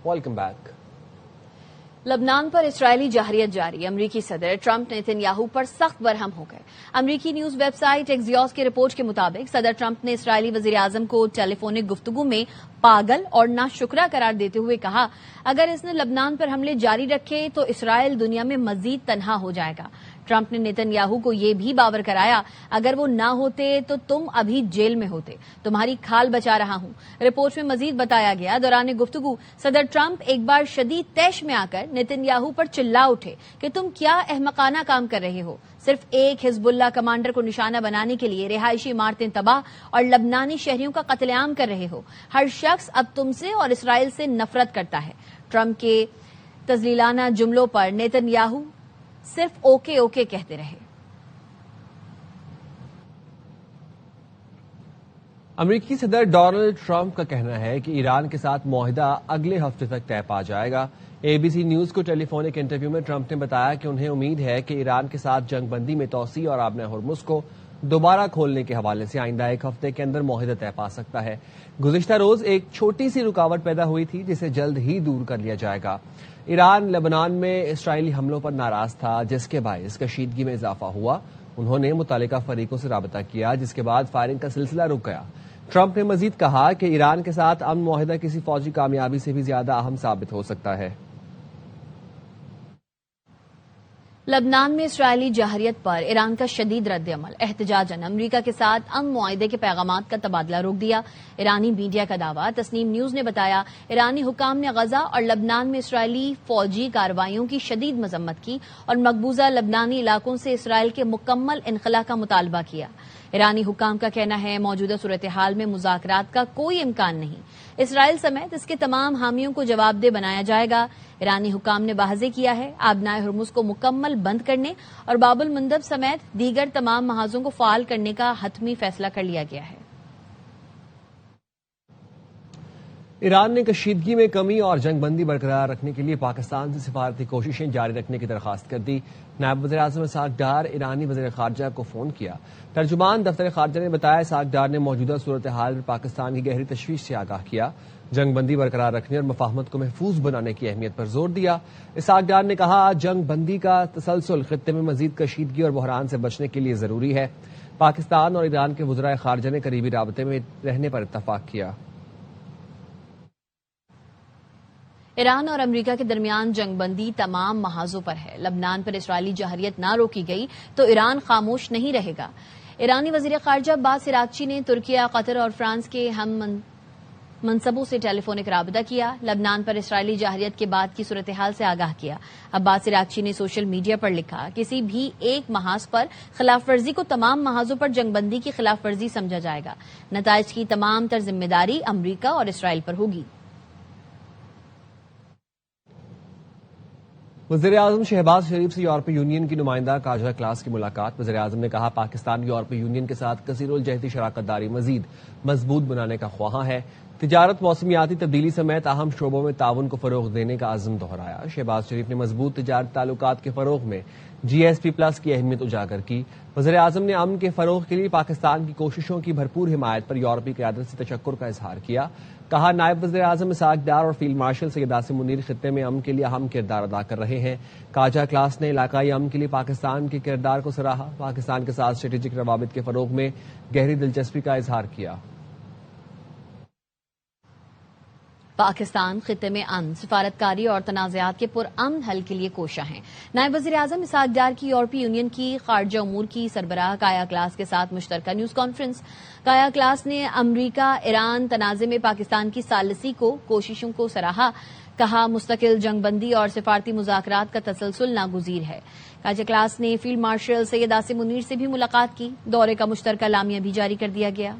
Welcome back. لبنان پر اسرائیلی جارحیت جاری. امریکی صدر ٹرمپ نیتن یاہو پر سخت برہم ہو گئے. امریکی نیوز ویب سائٹ ایکزیوس کی رپورٹ کے مطابق صدر ٹرمپ نے اسرائیلی وزیر اعظم کو ٹیلی فونک گفتگو میں پاگل اور ناشکرا قرار دیتے ہوئے کہا اگر اس نے لبنان پر حملے جاری رکھے تو اسرائیل دنیا میں مزید تنہا ہو جائے گا. ٹرمپ نے نیتن یاہو کو یہ بھی باور کرایا اگر وہ نہ ہوتے تو تم ابھی جیل میں ہوتے, تمہاری کھال بچا رہا ہوں. رپورٹ میں مزید بتایا گیا دوران گفتگو صدر ٹرمپ ایک بار شدید طیش میں آ کر نیتن یاہو پر چلا اٹھے کہ تم کیا احمقانہ کام کر رہے ہو. صرف ایک حزب اللہ کمانڈر کو نشانہ بنانے کے لیے رہائشی عمارتیں تباہ اور لبنانی شہریوں کا قتل عام کر رہے ہو. ہر شخص اب تم سے اور اسرائیل سے نفرت کرتا ہے. ٹرمپ کے تذلیلانہ جملوں پر نیتن یاہو صرف اوکے اوکے کہتے رہے. امریکی صدر ڈونلڈ ٹرمپ کا کہنا ہے کہ ایران کے ساتھ معاہدہ اگلے ہفتے تک طے پا جائے گا. اے بی سی نیوز کو ٹیلی فونک انٹرویو میں ٹرمپ نے بتایا کہ انہیں امید ہے کہ ایران کے ساتھ جنگ بندی میں توسیع اور آبنہ ہرمز کو دوبارہ کھولنے کے حوالے سے آئندہ ایک ہفتے کے اندر معاہدہ طے پا سکتا ہے. گزشتہ روز ایک چھوٹی سی رکاوٹ پیدا ہوئی تھی جسے جلد ہی دور کر لیا جائے گا. ایران لبنان میں اسرائیلی حملوں پر ناراض تھا جس کے باعث کشیدگی میں اضافہ ہوا. انہوں نے متعلقہ فریقوں سے رابطہ کیا جس کے بعد فائرنگ کا سلسلہ رک گیا. ٹرمپ نے مزید کہا کہ ایران کے ساتھ امن معاہدہ کسی فوجی کامیابی سے بھی زیادہ اہم ثابت ہو سکتا ہے. لبنان میں اسرائیلی جارحیت پر ایران کا شدید رد عمل. احتجاجاً امریکہ کے ساتھ امن معاہدے کے پیغامات کا تبادلہ روک دیا. ایرانی میڈیا کا دعویٰ. تسنیم نیوز نے بتایا ایرانی حکام نے غزہ اور لبنان میں اسرائیلی فوجی کارروائیوں کی شدید مذمت کی اور مقبوضہ لبنانی علاقوں سے اسرائیل کے مکمل انخلا کا مطالبہ کیا. ایرانی حکام کا کہنا ہے موجودہ صورتحال میں مذاکرات کا کوئی امکان نہیں. اسرائیل سمیت اس کے تمام حامیوں کو جواب دہ بنایا جائے گا. ایرانی حکام نے واضح کیا ہے آبنائے ہرمز کو مکمل بند کرنے اور باب المندب سمیت دیگر تمام محاذوں کو فعال کرنے کا حتمی فیصلہ کر لیا گیا ہے. ایران نے کشیدگی میں کمی اور جنگ بندی برقرار رکھنے کے لیے پاکستان سے سفارتی کوششیں جاری رکھنے کی درخواست کر دی. نائب وزیر اعظم اسحاق ڈار ایرانی وزیر خارجہ کو فون کیا. ترجمان دفتر خارجہ نے بتایا اسحاق ڈار نے موجودہ صورتحال میں پاکستان کی گہری تشویش سے آگاہ کیا. جنگ بندی برقرار رکھنے اور مفاہمت کو محفوظ بنانے کی اہمیت پر زور دیا. اسحاق ڈار نے کہا جنگ بندی کا تسلسل خطے میں مزید کشیدگی اور بحران سے بچنے کے لیے ضروری ہے. پاکستان اور ایران کے وزرائے خارجہ نے قریبی رابطے میں رہنے پر اتفاق کیا. ایران اور امریکہ کے درمیان جنگ بندی تمام محاذوں پر ہے. لبنان پر اسرائیلی جارحیت نہ روکی گئی تو ایران خاموش نہیں رہے گا. ایرانی وزیر خارجہ عباس عراقچی نے ترکیہ، قطر اور فرانس کے ہم منصبوں سے ٹیلی فونک رابطہ کیا. لبنان پر اسرائیلی جارحیت کے بعد کی صورتحال سے آگاہ کیا. عباس عراقچی نے سوشل میڈیا پر لکھا کسی بھی ایک محاذ پر خلاف ورزی کو تمام محاذوں پر جنگ بندی کی خلاف ورزی سمجھا جائے گا. نتائج کی تمام تر ذمہ داری امریکہ اور اسرائیل پر ہوگی. وزیر اعظم شہباز شریف سے یورپی یونین کی نمائندہ کاجا کلاس کی ملاقات. وزیر اعظم نے کہا پاکستان یورپی یونین کے ساتھ کثیر الجہتی شراکت داری مزید مضبوط بنانے کا خواہاں ہے. تجارت، موسمیاتی تبدیلی سمیت اہم شعبوں میں تعاون کو فروغ دینے کا عزم دہرایا. شہباز شریف نے مضبوط تجارتی تعلقات کے فروغ میں جی ایس پی پلس کی اہمیت اجاگر کی. وزیر اعظم نے امن کے فروغ کے لیے پاکستان کی کوششوں کی بھرپور حمایت پر یورپی قیادت سے تشکر کا اظہار کیا. کہا نائب وزیر اعظم اسحاق ڈار اور فیلڈ مارشل سید عاصم منیر خطے میں امن کے لیے اہم کردار ادا کر رہے ہیں. کاجا کلاس نے علاقائی امن کے لیے پاکستان کے کردار کو سراہا. پاکستان کے ساتھ اسٹریٹجک روابط کے فروغ میں گہری دلچسپی کا اظہار کیا. پاکستان خطے میں امن، سفارتکاری اور تنازعات کے پرامن حل کے لیے کوشاں ہیں. نائب وزیر اعظم اسحاق ڈار کی یورپی یونین کی خارجہ امور کی سربراہ کایا کلاس کے ساتھ مشترکہ نیوز کانفرنس. کایا کلاس نے امریکہ ایران تنازع میں پاکستان کی ثالثی کوششوں کو سراہا. کہا مستقل جنگ بندی اور سفارتی مذاکرات کا تسلسل ناگزیر ہے. کایا کلاس نے فیلڈ مارشل سید عاصم منیر سے بھی ملاقات کی. دورے کا مشترکہ اعلامیہ بھی جاری کر دیا گیا.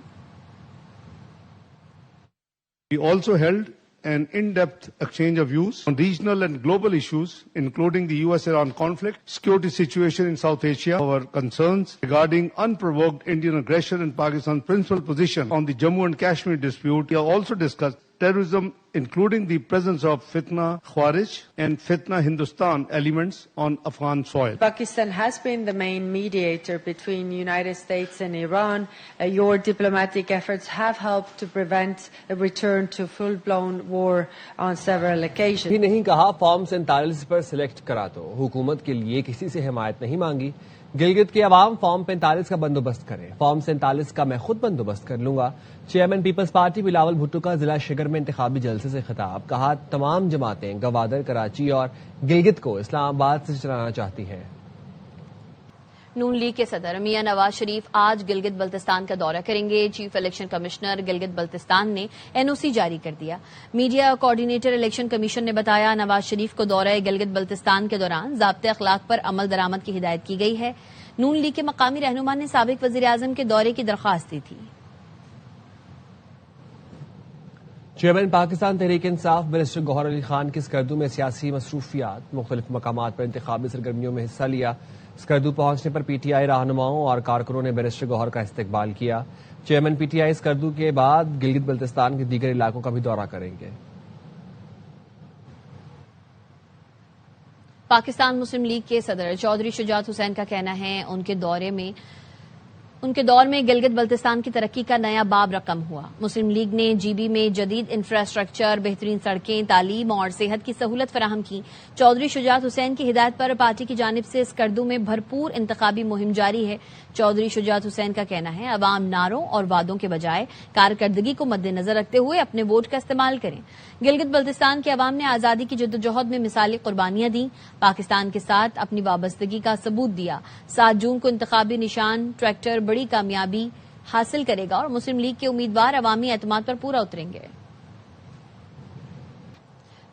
We also held an in-depth exchange of views on regional and global issues, including the US-Iran conflict, security situation in South Asia, our concerns regarding unprovoked Indian aggression and Pakistan's principal position on the Jammu and Kashmir dispute. We have also discussed terrorism, including the presence of Fitna Khawarij and Fitna Hindustan elements on Afghan soil. Pakistan has been the main mediator between the United States and Iran. Your diplomatic efforts have helped to prevent a return to full-blown war on several occasions. ہی نہیں کہا form 47 پر select کرا تو حکومت کے لیے کسی سے حمایت نہیں مانگی. گلگت کے عوام فارم 45 کا بندوبست کرے, فارم 47 کا میں خود بندوبست کر لوں گا. Chairman peoples party Bilawal Bhutto کا ضلع شگر میں انتخابی جلسے سے خطاب. کہا تمام جماعتیں گوادر, کراچی اور گلگت کو اسلام آباد سے چلانا چاہتی ہیں. نون لیگ کے صدر میاں نواز شریف آج گلگت بلتستان کا دورہ کریں گے. Chief election commissioner Gilgit Baltistan نے NOC جاری کر دیا. میڈیا کوآرڈینیٹر الیکشن کمیشن نے بتایا نواز شریف کو دورہ گلگت بلتستان کے دوران ضابطۂ اخلاق پر عمل درآمد کی ہدایت کی گئی ہے. نون لیگ کے مقامی رہنما نے سابق وزیر اعظم کے دورے کی درخواست دی تھی. چیئرمین پاکستان تحریک انصاف بیرسٹر گوہر علی خان کی اسکردو میں سیاسی مصروفیات. مختلف مقامات پر انتخابی سرگرمیوں میں حصہ لیا. اسکردو پہنچنے پر PTI رہنماؤں اور کارکنوں نے بیرسٹر گوہر کا استقبال کیا. چیئرمین PTI اسکردو کے بعد گلگت بلتستان کے دیگر علاقوں کا بھی دورہ کریں گے. پاکستان مسلم لیگ کے صدر چودھری شجاعت حسین کا کہنا ہے ان کے دور میں گلگت بلتستان کی ترقی کا نیا باب رقم ہوا. مسلم لیگ نے GB میں جدید انفراسٹرکچر, بہترین سڑکیں, تعلیم اور صحت کی سہولت فراہم کی. چودھری شجاعت حسین کی ہدایت پر پارٹی کی جانب سے اسکردو میں بھرپور انتخابی مہم جاری ہے. چودھری شجاعت حسین کا کہنا ہے عوام نعروں اور وعدوں کے بجائے کارکردگی کو مد نظر رکھتے ہوئے اپنے ووٹ کا استعمال کریں. گلگت بلتستان کے عوام نے آزادی کی جدوجہد میں مثالی قربانیاں دیں, پاکستان کے ساتھ اپنی وابستگی کا ثبوت دیا. 7 جون کو انتخابی نشان ٹریکٹر بڑی کامیابی حاصل کرے گا اور مسلم لیگ کے امیدوار عوامی اعتماد پر پورا اتریں گے.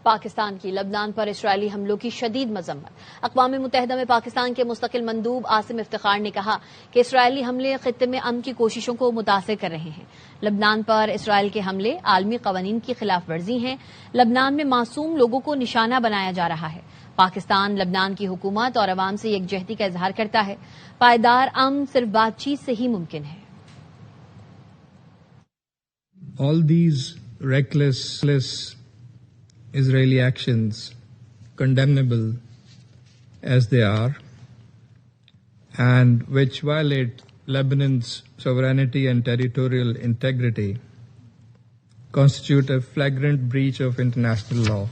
پاکستان کی لبنان پر اسرائیلی حملوں کی شدید مذمت. اقوام متحدہ میں پاکستان کے مستقل مندوب عاصم افتخار نے کہا کہ اسرائیلی حملے خطے میں امن کی کوششوں کو متاثر کر رہے ہیں. لبنان پر اسرائیل کے حملے عالمی قوانین کی خلاف ورزی ہیں. لبنان میں معصوم لوگوں کو نشانہ بنایا جا رہا ہے. پاکستان لبنان کی حکومت اور عوام سے یکجہتی کا اظہار کرتا ہے. پائیدار امن صرف بات چیت سے ہی ممکن ہے. All these reckless Israeli actions, condemnable as they are, and which violate Lebanon's sovereignty and territorial integrity, constitute a flagrant breach of international law,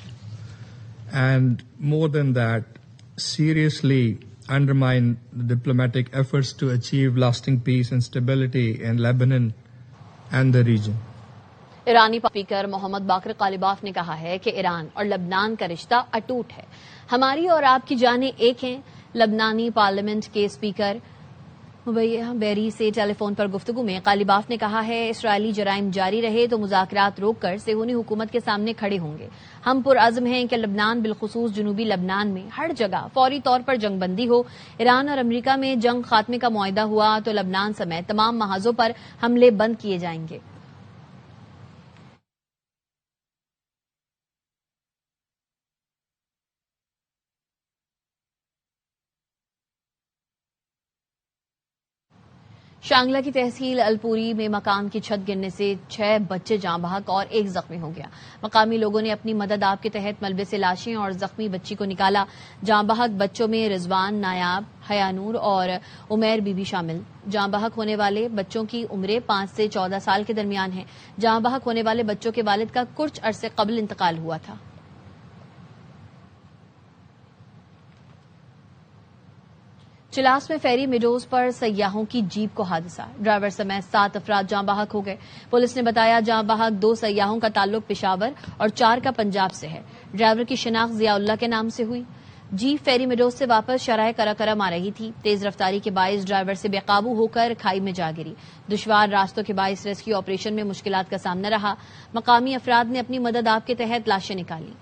and more than that, seriously undermine the diplomatic efforts to achieve lasting peace and stability in Lebanon and the region. ایرانی speaker محمد باقر قالیباف نے کہا ہے کہ ایران اور لبنان کا رشتہ اٹوٹ ہے. ہماری اور آپ کی جانیں ایک ہیں. لبنانی پارلیمنٹ کے اسپیکر مبیہ بیری سے ٹیلی فون پر گفتگو میں قالیباف نے کہا ہے اسرائیلی جرائم جاری رہے تو مذاکرات روک کر صہیونی حکومت کے سامنے کھڑے ہوں گے. ہم پرعزم ہیں کہ لبنان بالخصوص جنوبی لبنان میں ہر جگہ فوری طور پر جنگ بندی ہو. ایران اور امریکہ میں جنگ خاتمے کا معاہدہ ہوا تو لبنان سمیت تمام محاذوں پر حملے بند کیے جائیں گے. شانگلہ کی تحصیل الپوری میں مکان کی چھت گرنے سے 6 بچے جاں بحق اور 1 زخمی ہو گیا. مقامی لوگوں نے اپنی مدد آپ کے تحت ملبے سے لاشیں اور زخمی بچی کو نکالا. جاں بحق بچوں میں رضوان, نایاب, حیا نور اور عمیر بی بی شامل. جاں بحق ہونے والے بچوں کی عمریں 5 سے 14 سال کے درمیان ہیں. جاں بحق ہونے والے بچوں کے والد کا کچھ عرصے قبل انتقال ہوا تھا. چلاس میں فیری میڈوز پر سیاحوں کی جیپ کو حادثہ. ڈرائیور سمیت 7 افراد جاں بحق ہو گئے. پولیس نے بتایا جاں بحق 2 سیاحوں کا تعلق پشاور اور 4 کا پنجاب سے ہے. ڈرائیور کی شناخت ضیاء اللہ کے نام سے ہوئی. جیپ فیری میڈوز سے واپس شرائے کراکرم آ رہی تھی. تیز رفتاری کے باعث ڈرائیور سے بے قابو ہو کر کھائی میں جا گری. دشوار راستوں کے باعث ریسکیو آپریشن میں مشکلات کا سامنا رہا. مقامی افراد نے اپنی مدد آپ کے تحت لاشیں نکالی.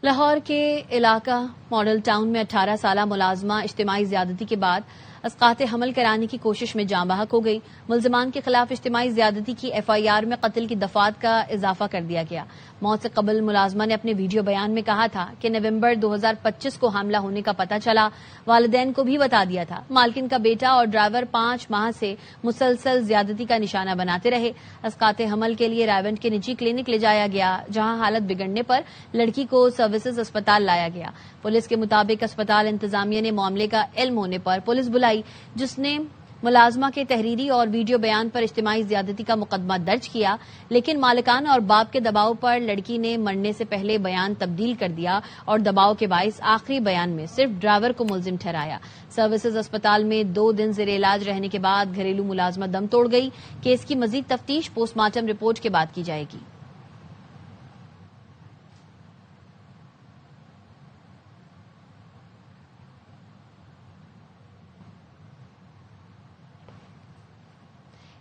لاہور کے علاقہ ماڈل ٹاؤن میں 18 سالہ ملازمہ اجتماعی زیادتی کے بعد اسقاط حمل کرانے کی کوشش میں جاں بحق ہو گئی۔ ملزمان کے خلاف اجتماعی زیادتی کی FIR میں قتل کی دفعات کا اضافہ کر دیا گیا۔ موت سے قبل ملازمہ نے اپنے ویڈیو بیان میں کہا تھا کہ نومبر 2025 کو حاملہ ہونے کا پتہ چلا، والدین کو بھی بتا دیا تھا۔ مالکن کا بیٹا اور ڈرائیور 5 ماہ سے مسلسل زیادتی کا نشانہ بناتے رہے۔ اسقاط حمل کے لیے رائیونٹ کے نجی کلینک لے جایا گیا، جہاں حالت بگڑنے پر لڑکی کو سروسز اسپتال لایا گیا۔ پولیس کے مطابق اسپتال انتظامیہ نے معاملے کا علم ہونے پر پولیس بلائی، جس نے ملازمہ کے تحریری اور ویڈیو بیان پر اجتماعی زیادتی کا مقدمہ درج کیا، لیکن مالکان اور باپ کے دباؤ پر لڑکی نے مرنے سے پہلے بیان تبدیل کر دیا اور دباؤ کے باعث آخری بیان میں صرف ڈرائیور کو ملزم ٹھہرایا۔ سروسز اسپتال میں 2 دن زیر علاج رہنے کے بعد گھریلو ملازمہ دم توڑ گئی۔ کیس کی مزید تفتیش پوسٹ مارٹم رپورٹ کے بعد کی جائے گی۔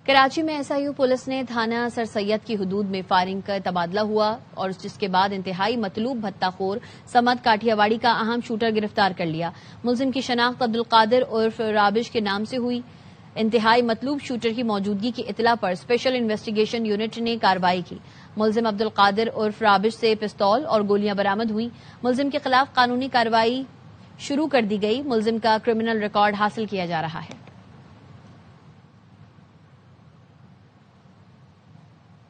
کراچی میں SIU پولیس نے تھانہ سر سید کی حدود میں فائرنگ کا تبادلہ ہوا اور جس کے بعد انتہائی مطلوب بھتہ خور سمد کاٹھیاواڑی کا اہم شوٹر گرفتار کر لیا۔ ملزم کی شناخت عبدالقادر عرف رابش کے نام سے ہوئی۔ انتہائی مطلوب شوٹر کی موجودگی کی اطلاع پر اسپیشل انویسٹیگیشن یونٹ نے کارروائی کی۔ ملزم عبدالقادر عرف رابش سے پستول اور گولیاں برآمد ہوئی۔ ملزم کے خلاف قانونی کارروائی شروع کر دی گئی۔ ملزم کا کرمنل ریکارڈ حاصل کیا جا رہا ہے۔